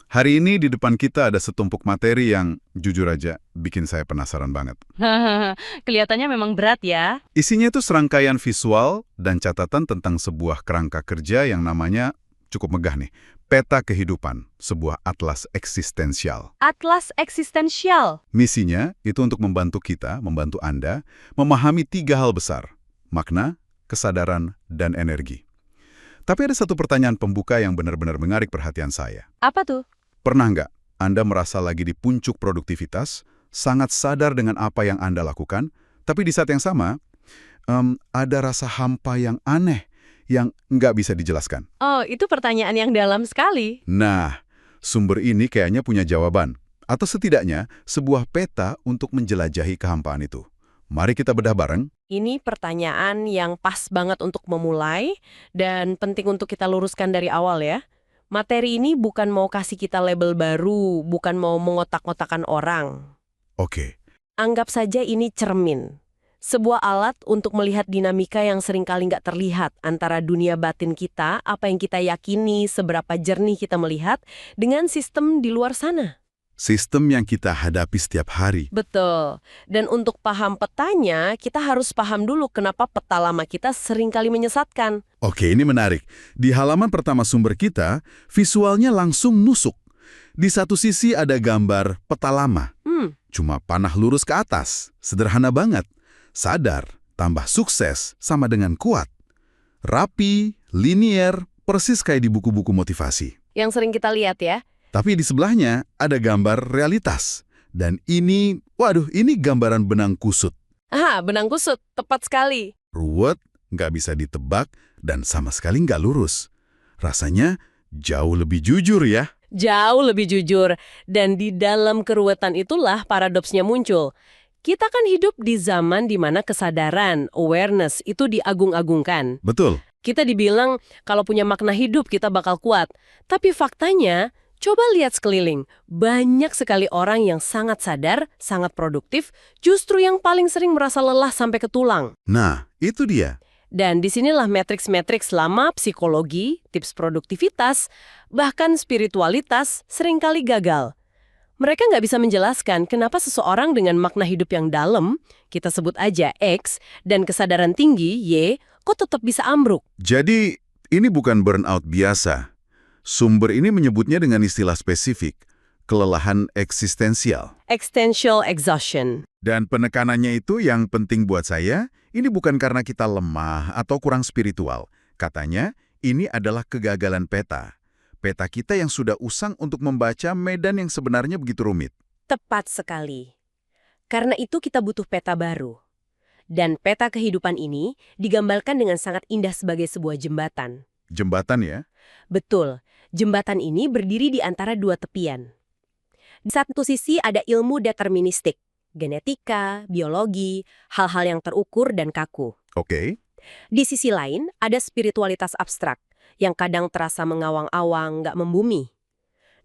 Hari ini di depan kita ada setumpuk materi yang jujur aja bikin saya penasaran banget. Kelihatannya memang berat ya. Isinya itu serangkaian visual dan catatan tentang sebuah kerangka kerja yang namanya cukup megah nih. Peta kehidupan, sebuah atlas eksistensial. Atlas eksistensial. Misinya itu untuk membantu kita, membantu Anda, memahami 3 hal besar. Makna, kesadaran, dan energi. Tapi ada satu pertanyaan pembuka yang benar-benar menarik perhatian saya. Apa tuh? Pernah nggak Anda merasa lagi di puncak produktivitas, sangat sadar dengan apa yang Anda lakukan, tapi di saat yang sama, ada rasa hampa yang aneh, yang nggak bisa dijelaskan? Oh, itu pertanyaan yang dalam sekali. Nah, sumber ini kayaknya punya jawaban, atau setidaknya sebuah peta untuk menjelajahi kehampaan itu. Mari kita bedah bareng. Ini pertanyaan yang pas banget untuk memulai dan penting untuk kita luruskan dari awal ya. Materi ini bukan mau kasih kita label baru, bukan mau mengotak-ngotakan orang. Oke, Anggap saja ini cermin. Sebuah alat untuk melihat dinamika yang seringkali nggak terlihat antara dunia batin kita, apa yang kita yakini, seberapa jernih kita melihat, dengan sistem di luar sana. sistem yang kita hadapi setiap hari. Betul. Dan untuk paham petanya, kita harus paham dulu kenapa peta lama kita seringkali menyesatkan. Oke, ini menarik. Di halaman pertama sumber kita, visualnya langsung nusuk. Di satu sisi ada gambar peta lama. Cuma panah lurus ke atas. Sederhana banget. Sadar, tambah sukses, sama dengan kuat. Rapi, linier, persis kayak di buku-buku motivasi. Yang sering kita lihat ya. Tapi di sebelahnya ada gambar realitas. Dan ini, waduh, ini gambaran benang kusut. Benang kusut, tepat sekali. Ruwet, nggak bisa ditebak, dan sama sekali nggak lurus. Rasanya jauh lebih jujur ya. Jauh lebih jujur. Dan di dalam keruwetan itulah paradoksnya muncul. Kita kan hidup di zaman di mana kesadaran, awareness, itu diagung-agungkan. Betul. Kita dibilang kalau punya makna hidup kita bakal kuat. Tapi faktanya, coba lihat sekeliling. Banyak sekali orang yang sangat sadar, sangat produktif, justru yang paling sering merasa lelah sampai ke tulang. Nah, itu dia. Dan disinilah matriks-matriks lama psikologi, tips produktivitas, bahkan spiritualitas seringkali gagal. Mereka nggak bisa menjelaskan kenapa seseorang dengan makna hidup yang dalam, kita sebut aja X, dan kesadaran tinggi, Y, kok tetap bisa ambruk. Jadi, ini bukan burnout biasa. Sumber ini menyebutnya dengan istilah spesifik, kelelahan eksistensial. Existential exhaustion. Dan penekanannya itu yang penting buat saya, ini bukan karena kita lemah atau kurang spiritual. Katanya, ini adalah kegagalan peta. Peta kita yang sudah usang untuk membaca medan yang sebenarnya begitu rumit. Tepat sekali. Karena itu kita butuh peta baru. Dan peta kehidupan ini digambarkan dengan sangat indah sebagai sebuah jembatan. Jembatan ya? Betul, jembatan ini berdiri di antara dua tepian. Di satu sisi ada ilmu deterministik, genetika, biologi, hal-hal yang terukur dan kaku. Oke. Di sisi lain ada spiritualitas abstrak, yang kadang terasa mengawang-awang, nggak membumi.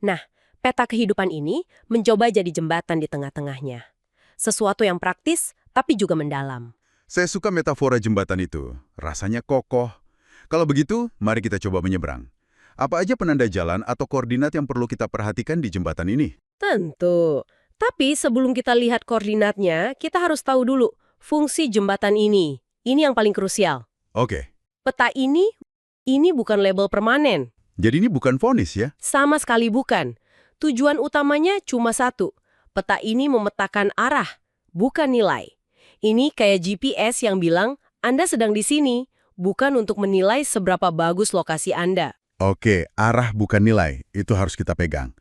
Nah, peta kehidupan ini mencoba jadi jembatan di tengah-tengahnya. Sesuatu yang praktis, tapi juga mendalam. Saya suka metafora jembatan itu. Rasanya kokoh. Kalau begitu, mari kita coba menyeberang. Apa aja penanda jalan atau koordinat yang perlu kita perhatikan di jembatan ini? Tentu. Tapi sebelum kita lihat koordinatnya, kita harus tahu dulu fungsi jembatan ini. Ini yang paling krusial. Oke. Peta ini bukan label permanen. Jadi ini bukan vonis ya? Sama sekali bukan. Tujuan utamanya cuma satu. Peta ini memetakan arah, bukan nilai. Ini kayak GPS yang bilang, Anda sedang di sini, bukan untuk menilai seberapa bagus lokasi Anda. Oke, arah bukan nilai. Itu harus kita pegang.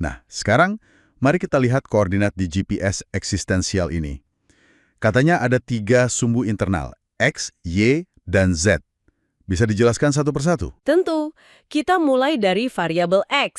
Nah, sekarang mari kita lihat koordinat di GPS eksistensial ini. Katanya ada 3 sumbu internal, X, Y, dan Z. Bisa dijelaskan satu persatu? Tentu, kita mulai dari variabel X,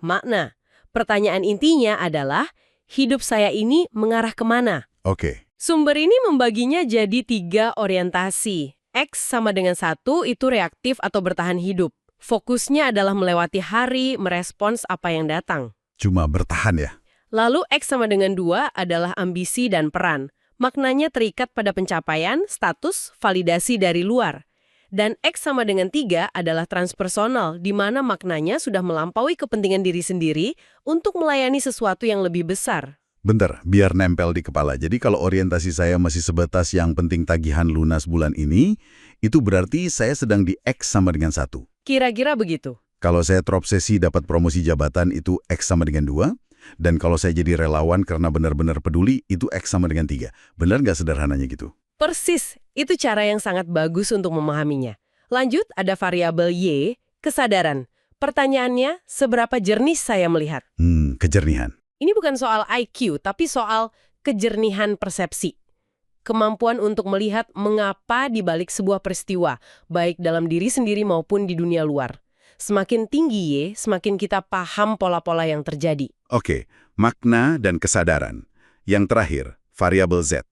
makna. Pertanyaan intinya adalah, hidup saya ini mengarah kemana? Oke. Sumber ini membaginya jadi 3 orientasi. X sama dengan 1 itu reaktif atau bertahan hidup. Fokusnya adalah melewati hari, merespons apa yang datang. Cuma bertahan ya? Lalu X sama dengan 2 adalah ambisi dan peran. Maknanya terikat pada pencapaian, status, validasi dari luar. Dan X sama dengan 3 adalah transpersonal, di mana maknanya sudah melampaui kepentingan diri sendiri untuk melayani sesuatu yang lebih besar. Bentar, biar nempel di kepala. Jadi kalau orientasi saya masih sebatas yang penting tagihan lunas bulan ini, itu berarti saya sedang di X sama dengan 1. Kira-kira begitu. Kalau saya terobsesi dapat promosi jabatan, itu X sama dengan 2. Dan kalau saya jadi relawan karena benar-benar peduli, itu X sama dengan 3. Benar nggak sederhananya gitu? Persis, itu cara yang sangat bagus untuk memahaminya. Lanjut, ada variabel Y, kesadaran. Pertanyaannya, seberapa jernih saya melihat? Kejernihan. Ini bukan soal IQ, tapi soal kejernihan persepsi. Kemampuan untuk melihat mengapa di balik sebuah peristiwa, baik dalam diri sendiri maupun di dunia luar. Semakin tinggi Y, semakin kita paham pola-pola yang terjadi. Oke, makna dan kesadaran. Yang terakhir, variabel Z,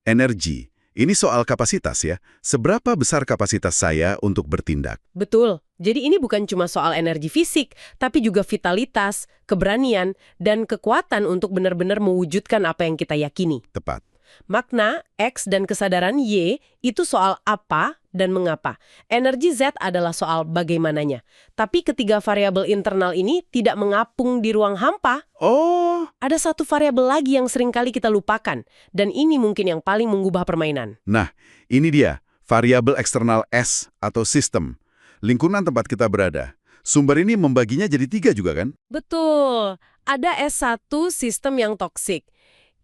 energi. Ini soal kapasitas ya. Seberapa besar kapasitas saya untuk bertindak? Betul. Jadi ini bukan cuma soal energi fisik, tapi juga vitalitas, keberanian, dan kekuatan untuk benar-benar mewujudkan apa yang kita yakini. Tepat. Makna, X, dan kesadaran Y itu soal apa dan mengapa. Energi Z adalah soal bagaimananya. Tapi ketiga variabel internal ini tidak mengapung di ruang hampa. Oh, Ada satu variabel lagi yang seringkali kita lupakan, dan ini mungkin yang paling mengubah permainan. nah, ini dia, variabel eksternal S atau sistem. Lingkungan tempat kita berada. Sumber ini membaginya jadi 3 juga kan? Betul. Ada S1 sistem yang toksik.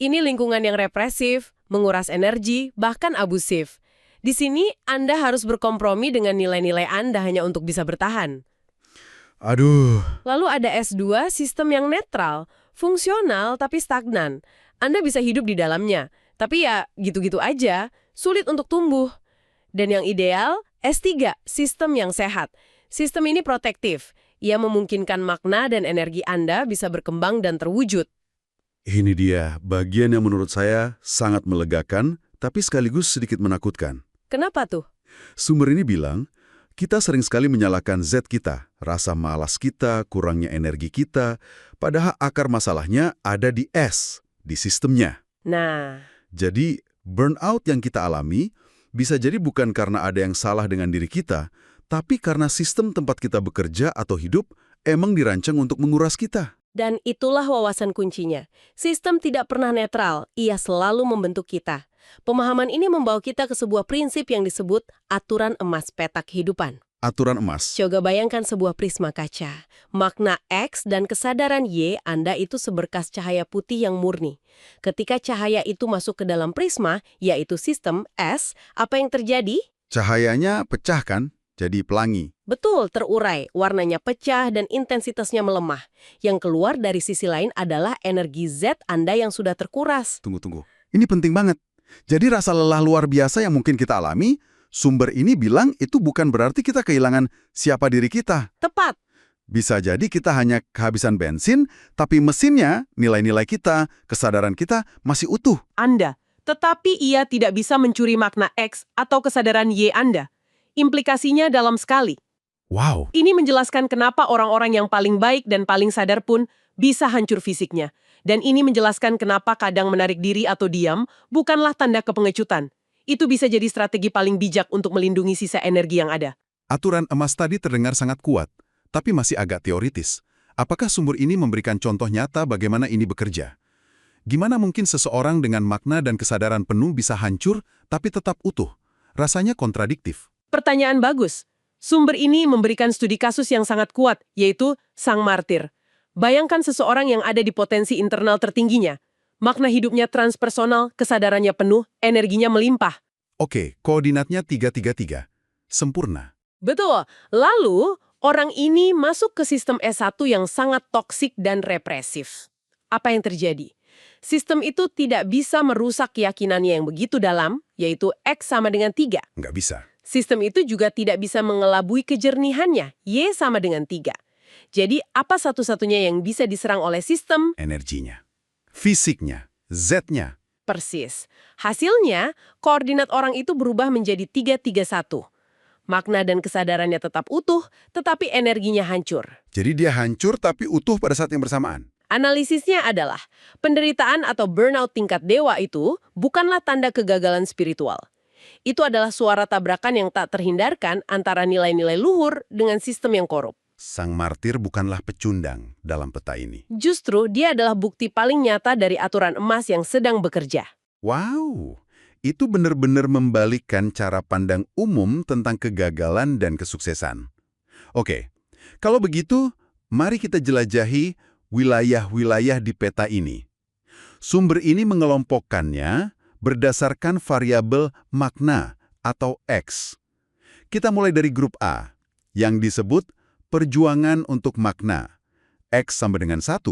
Ini lingkungan yang represif, menguras energi, bahkan abusif. Di sini Anda harus berkompromi dengan nilai-nilai Anda hanya untuk bisa bertahan. Aduh. Lalu ada S2 sistem yang netral, fungsional tapi stagnan. Anda bisa hidup di dalamnya, tapi ya gitu-gitu aja, sulit untuk tumbuh. Dan yang ideal, S3 sistem yang sehat. Sistem ini protektif. Ia memungkinkan makna dan energi Anda bisa berkembang dan terwujud. Ini dia, bagian yang menurut saya sangat melegakan, tapi sekaligus sedikit menakutkan. Kenapa tuh? Sumber ini bilang, kita sering sekali menyalahkan Z kita, rasa malas kita, kurangnya energi kita, padahal akar masalahnya ada di S, di sistemnya. Nah, Jadi, burnout yang kita alami bisa jadi bukan karena ada yang salah dengan diri kita, tapi karena sistem tempat kita bekerja atau hidup emang dirancang untuk menguras kita. dan itulah wawasan kuncinya. Sistem tidak pernah netral, ia selalu membentuk kita. Pemahaman ini membawa kita ke sebuah prinsip yang disebut aturan emas petak kehidupan. Aturan emas. Coba bayangkan sebuah prisma kaca. Makna X dan kesadaran Y Anda itu seberkas cahaya putih yang murni. Ketika cahaya itu masuk ke dalam prisma, yaitu sistem S, apa yang terjadi? Cahayanya pecah kan? Jadi pelangi. Betul, terurai, warnanya pecah dan intensitasnya melemah. Yang keluar dari sisi lain adalah energi Z Anda yang sudah terkuras. Tunggu. Ini penting banget. Jadi rasa lelah luar biasa yang mungkin kita alami, sumber ini bilang itu bukan berarti kita kehilangan siapa diri kita. Tepat. Bisa jadi kita hanya kehabisan bensin, tapi mesinnya, nilai-nilai kita, kesadaran kita masih utuh. Anda, tetapi ia tidak bisa mencuri makna X atau kesadaran Y Anda. Implikasinya dalam sekali. Wow. Ini menjelaskan kenapa orang-orang yang paling baik dan paling sadar pun bisa hancur fisiknya. Dan ini menjelaskan kenapa kadang menarik diri atau diam bukanlah tanda kepengecutan. Itu bisa jadi strategi paling bijak untuk melindungi sisa energi yang ada. Aturan emas tadi terdengar sangat kuat, tapi masih agak teoritis. Apakah sumber ini memberikan contoh nyata bagaimana ini bekerja? Gimana mungkin seseorang dengan makna dan kesadaran penuh bisa hancur, tapi tetap utuh? Rasanya kontradiktif. Pertanyaan bagus. Sumber ini memberikan studi kasus yang sangat kuat, yaitu sang martir. Bayangkan seseorang yang ada di potensi internal tertingginya. Makna hidupnya transpersonal, kesadarannya penuh, energinya melimpah. Oke, koordinatnya 333. Sempurna. Betul. Lalu, orang ini masuk ke sistem S1 yang sangat toksik dan represif. Apa yang terjadi? Sistem itu tidak bisa merusak keyakinannya yang begitu dalam, yaitu X sama dengan 3. Nggak bisa. Sistem itu juga tidak bisa mengelabui kejernihannya, Y sama dengan 3. Jadi, apa satu-satunya yang bisa diserang oleh sistem? Energinya. Fisiknya. Z-nya. Persis. Hasilnya, koordinat orang itu berubah menjadi 331. Makna dan kesadarannya tetap utuh, tetapi energinya hancur. Jadi dia hancur tapi utuh pada saat yang bersamaan. Analisisnya adalah, penderitaan atau burnout tingkat dewa itu bukanlah tanda kegagalan spiritual. Itu adalah suara tabrakan yang tak terhindarkan antara nilai-nilai luhur dengan sistem yang korup. Sang martir bukanlah pecundang dalam peta ini. Justru dia adalah bukti paling nyata dari aturan emas yang sedang bekerja. Wow, itu benar-benar membalikkan cara pandang umum tentang kegagalan dan kesuksesan. Oke, kalau begitu, mari kita jelajahi wilayah-wilayah di peta ini. Sumber ini mengelompokkannya berdasarkan variabel makna atau X. Kita mulai dari grup A, yang disebut perjuangan untuk makna. X sama dengan 1.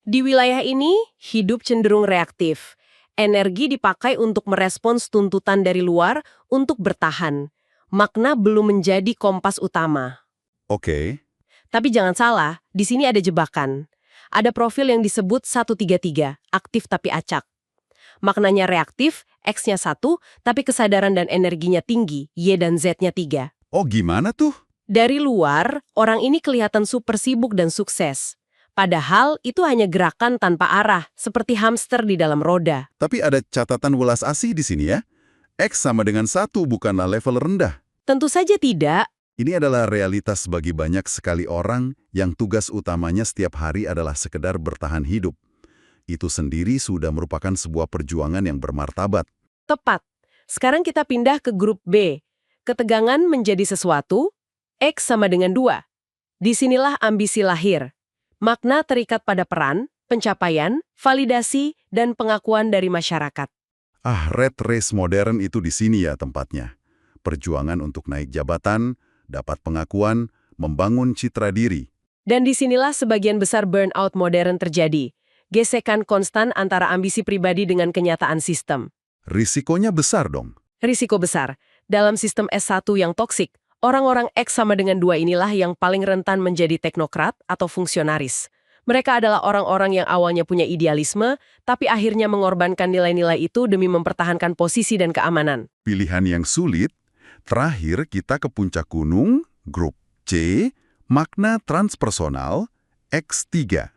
Di wilayah ini, hidup cenderung reaktif. Energi dipakai untuk merespons tuntutan dari luar untuk bertahan. Makna belum menjadi kompas utama. Oke. Tapi jangan salah, di sini ada jebakan. Ada profil yang disebut 133, aktif tapi acak. Maknanya reaktif, X-nya 1, tapi kesadaran dan energinya tinggi, Y dan Z-nya 3. Oh, gimana tuh? Dari luar, orang ini kelihatan super sibuk dan sukses. Padahal itu hanya gerakan tanpa arah, seperti hamster di dalam roda. Tapi ada catatan welas asih di sini ya. X sama dengan 1 bukanlah level rendah. Tentu saja tidak. Ini adalah realitas bagi banyak sekali orang yang tugas utamanya setiap hari adalah sekedar bertahan hidup. Itu sendiri sudah merupakan sebuah perjuangan yang bermartabat. Tepat. Sekarang kita pindah ke grup B. Ketegangan menjadi sesuatu, X sama dengan 2. Disinilah ambisi lahir. Makna terikat pada peran, pencapaian, validasi, dan pengakuan dari masyarakat. Red race modern itu di sini ya tempatnya. Perjuangan untuk naik jabatan, dapat pengakuan, membangun citra diri. Dan disinilah sebagian besar burnout modern terjadi. Gesekan konstan antara ambisi pribadi dengan kenyataan sistem. Risikonya besar dong. Risiko besar. Dalam sistem S1 yang toksik, orang-orang X sama dengan 2 inilah yang paling rentan menjadi teknokrat atau fungsionaris. Mereka adalah orang-orang yang awalnya punya idealisme, tapi akhirnya mengorbankan nilai-nilai itu demi mempertahankan posisi dan keamanan. Pilihan yang sulit. Terakhir kita ke puncak gunung, grup C, makna transpersonal, X3.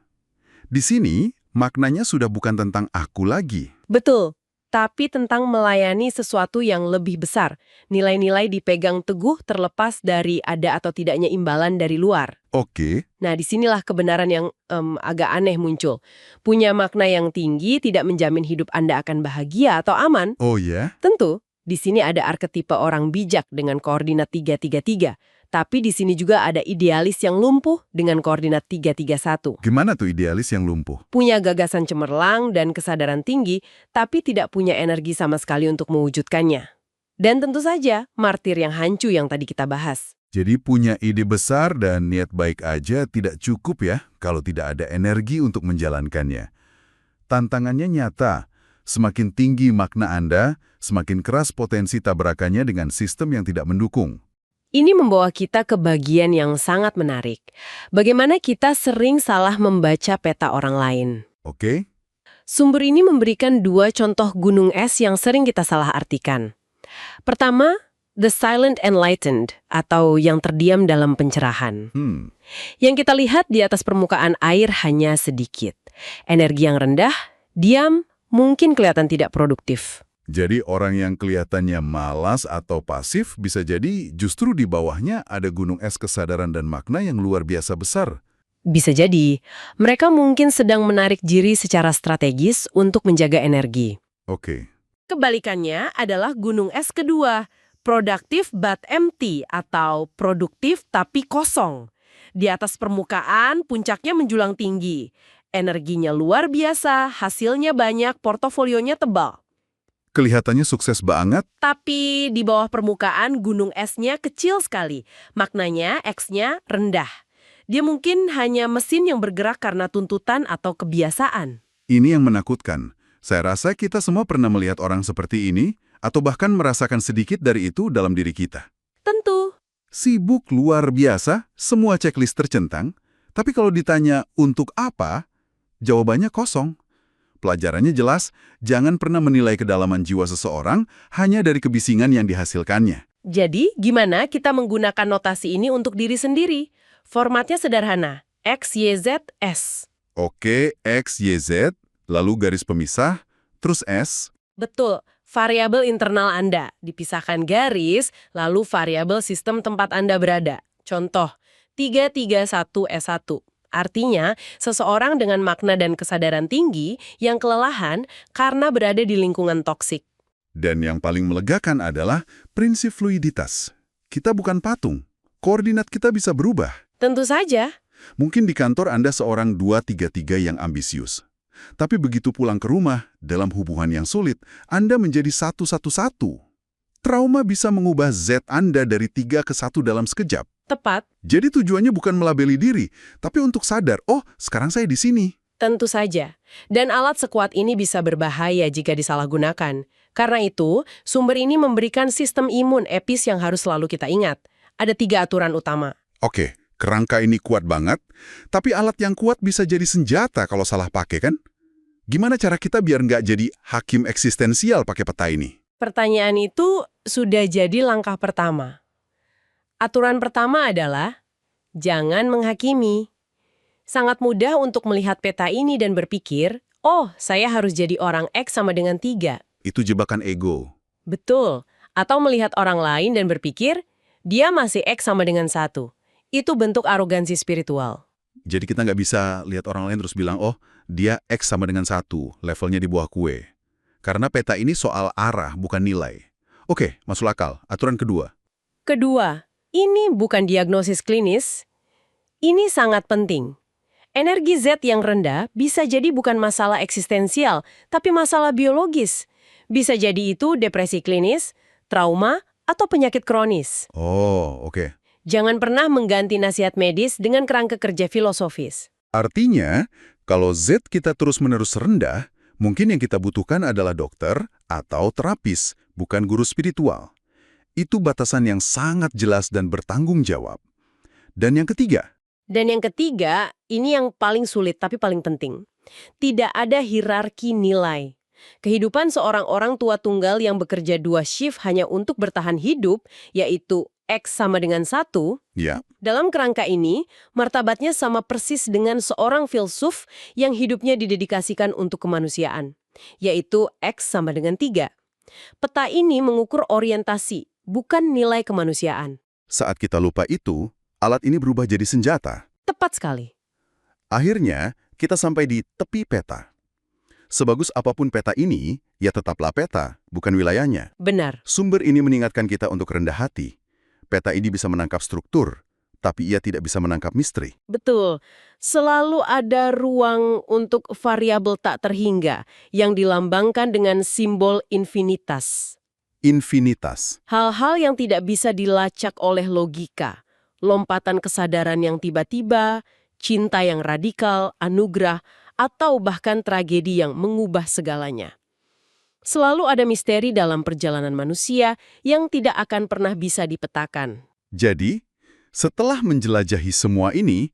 Di sini, maknanya sudah bukan tentang aku lagi. Betul. Tapi tentang melayani sesuatu yang lebih besar. Nilai-nilai dipegang teguh terlepas dari ada atau tidaknya imbalan dari luar. Oke. Nah, disinilah kebenaran yang agak aneh muncul. Punya makna yang tinggi tidak menjamin hidup Anda akan bahagia atau aman. Oh ya? Tentu, di sini ada arketipe orang bijak dengan koordinat 333. Tapi di sini juga ada idealis yang lumpuh dengan koordinat 331. Gimana tuh idealis yang lumpuh? Punya gagasan cemerlang dan kesadaran tinggi, tapi tidak punya energi sama sekali untuk mewujudkannya. Dan tentu saja, martir yang hancu yang tadi kita bahas. Jadi punya ide besar dan niat baik aja tidak cukup ya kalau tidak ada energi untuk menjalankannya. Tantangannya nyata. Semakin tinggi makna Anda, semakin keras potensi tabrakannya dengan sistem yang tidak mendukung. Ini membawa kita ke bagian yang sangat menarik. Bagaimana kita sering salah membaca peta orang lain. Oke? Sumber ini memberikan 2 contoh gunung es yang sering kita salah artikan. Pertama, the silent enlightened, atau yang terdiam dalam pencerahan. Yang kita lihat di atas permukaan air hanya sedikit. Energi yang rendah, diam, mungkin kelihatan tidak produktif. Jadi orang yang kelihatannya malas atau pasif bisa jadi justru di bawahnya ada gunung es kesadaran dan makna yang luar biasa besar. Bisa jadi, mereka mungkin sedang menarik diri secara strategis untuk menjaga energi. Oke. Kebalikannya adalah gunung es kedua, productive but empty atau produktif tapi kosong. Di atas permukaan, puncaknya menjulang tinggi. Energinya luar biasa, hasilnya banyak, portofolionya tebal. Kelihatannya sukses banget. Tapi di bawah permukaan gunung esnya kecil sekali. Maknanya X-nya rendah. Dia mungkin hanya mesin yang bergerak karena tuntutan atau kebiasaan. Ini yang menakutkan. Saya rasa kita semua pernah melihat orang seperti ini, atau bahkan merasakan sedikit dari itu dalam diri kita. Tentu. Sibuk luar biasa, semua checklist tercentang, tapi kalau ditanya untuk apa, jawabannya kosong. Pelajarannya jelas, jangan pernah menilai kedalaman jiwa seseorang hanya dari kebisingan yang dihasilkannya. Jadi, gimana kita menggunakan notasi ini untuk diri sendiri? Formatnya sederhana, X, Y, Z, S. Oke, X, Y, Z, lalu garis pemisah, terus S. Betul, variabel internal Anda, dipisahkan garis, lalu variabel sistem tempat Anda berada. Contoh, 331S1. Artinya, seseorang dengan makna dan kesadaran tinggi yang kelelahan karena berada di lingkungan toksik. Dan yang paling melegakan adalah prinsip fluiditas. Kita bukan patung. Koordinat kita bisa berubah. Tentu saja. Mungkin di kantor Anda seorang 233 yang ambisius. Tapi begitu pulang ke rumah, dalam hubungan yang sulit, Anda menjadi 111. Trauma bisa mengubah Z Anda dari 3 ke 1 dalam sekejap. Tepat. Jadi tujuannya bukan melabeli diri, tapi untuk sadar, oh, sekarang saya di sini. Tentu saja. Dan alat sekuat ini bisa berbahaya jika disalahgunakan. Karena itu, sumber ini memberikan sistem imun epis yang harus selalu kita ingat. Ada 3 aturan utama. Oke, kerangka ini kuat banget, tapi alat yang kuat bisa jadi senjata kalau salah pakai, kan? Gimana cara kita biar nggak jadi hakim eksistensial pakai peta ini? Pertanyaan itu sudah jadi langkah pertama. Aturan pertama adalah, jangan menghakimi. Sangat mudah untuk melihat peta ini dan berpikir, oh, saya harus jadi orang X sama dengan 3. Itu jebakan ego. Betul. Atau melihat orang lain dan berpikir, dia masih X sama dengan 1. Itu bentuk arogansi spiritual. Jadi kita nggak bisa lihat orang lain terus bilang, oh, dia X sama dengan 1, levelnya di bawah kue. Karena peta ini soal arah, bukan nilai. Oke, masuk akal. Aturan kedua. Kedua, ini bukan diagnosis klinis. Ini sangat penting. Energi Z yang rendah bisa jadi bukan masalah eksistensial, tapi masalah biologis. Bisa jadi itu depresi klinis, trauma, atau penyakit kronis. Oh, oke. Jangan pernah mengganti nasihat medis dengan kerangka kerja filosofis. Artinya, kalau Z kita terus-menerus rendah, mungkin yang kita butuhkan adalah dokter atau terapis, bukan guru spiritual. Itu batasan yang sangat jelas dan bertanggung jawab. Dan yang ketiga, ini yang paling sulit tapi paling penting. Tidak ada hierarki nilai. Kehidupan seorang orang tua tunggal yang bekerja 2 shift hanya untuk bertahan hidup, yaitu X sama dengan 1, ya, dalam kerangka ini, martabatnya sama persis dengan seorang filsuf yang hidupnya didedikasikan untuk kemanusiaan, yaitu X sama dengan 3. Peta ini mengukur orientasi, bukan nilai kemanusiaan. saat kita lupa itu, alat ini berubah jadi senjata. Tepat sekali. Akhirnya, kita sampai di tepi peta. Sebagus apapun peta ini, ya tetaplah peta, bukan wilayahnya. Benar. Sumber ini mengingatkan kita untuk rendah hati. Peta ini bisa menangkap struktur, tapi ia tidak bisa menangkap misteri. Betul. Selalu ada ruang untuk variabel tak terhingga yang dilambangkan dengan simbol infinitas. Infinitas. Hal-hal yang tidak bisa dilacak oleh logika. Lompatan kesadaran yang tiba-tiba, cinta yang radikal, anugerah, atau bahkan tragedi yang mengubah segalanya. Selalu ada misteri dalam perjalanan manusia yang tidak akan pernah bisa dipetakan. Jadi, setelah menjelajahi semua ini,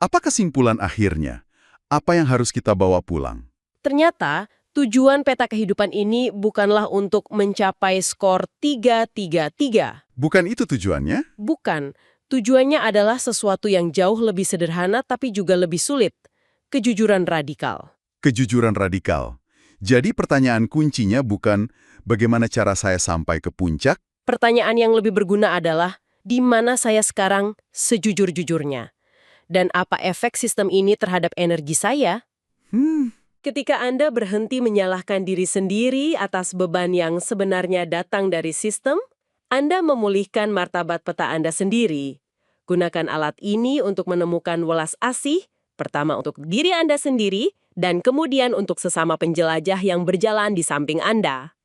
apa kesimpulan akhirnya? Apa yang harus kita bawa pulang? Ternyata, tujuan peta kehidupan ini bukanlah untuk mencapai skor 3-3-3. Bukan itu tujuannya? Bukan. Tujuannya adalah sesuatu yang jauh lebih sederhana tapi juga lebih sulit. Kejujuran radikal. Kejujuran radikal. Jadi pertanyaan kuncinya bukan bagaimana cara saya sampai ke puncak? Pertanyaan yang lebih berguna adalah, di mana saya sekarang sejujur-jujurnya? Dan apa efek sistem ini terhadap energi saya? Ketika Anda berhenti menyalahkan diri sendiri atas beban yang sebenarnya datang dari sistem, Anda memulihkan martabat peta Anda sendiri. Gunakan alat ini untuk menemukan welas asih, pertama untuk diri Anda sendiri, dan kemudian untuk sesama penjelajah yang berjalan di samping Anda.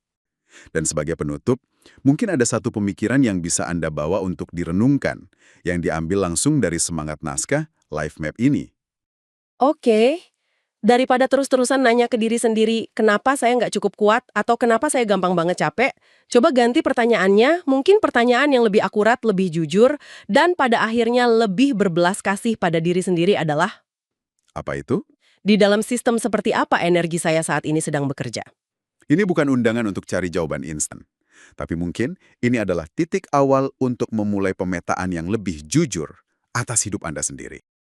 Dan sebagai penutup, mungkin ada satu pemikiran yang bisa Anda bawa untuk direnungkan, yang diambil langsung dari semangat naskah Life Map ini. Oke. Daripada terus-terusan nanya ke diri sendiri, kenapa saya nggak cukup kuat atau kenapa saya gampang banget capek, coba ganti pertanyaannya, mungkin pertanyaan yang lebih akurat, lebih jujur, dan pada akhirnya lebih berbelas kasih pada diri sendiri adalah, Apa itu? di dalam sistem seperti apa energi saya saat ini sedang bekerja? Ini bukan undangan untuk cari jawaban instan. Tapi mungkin ini adalah titik awal untuk memulai pemetaan yang lebih jujur atas hidup Anda sendiri.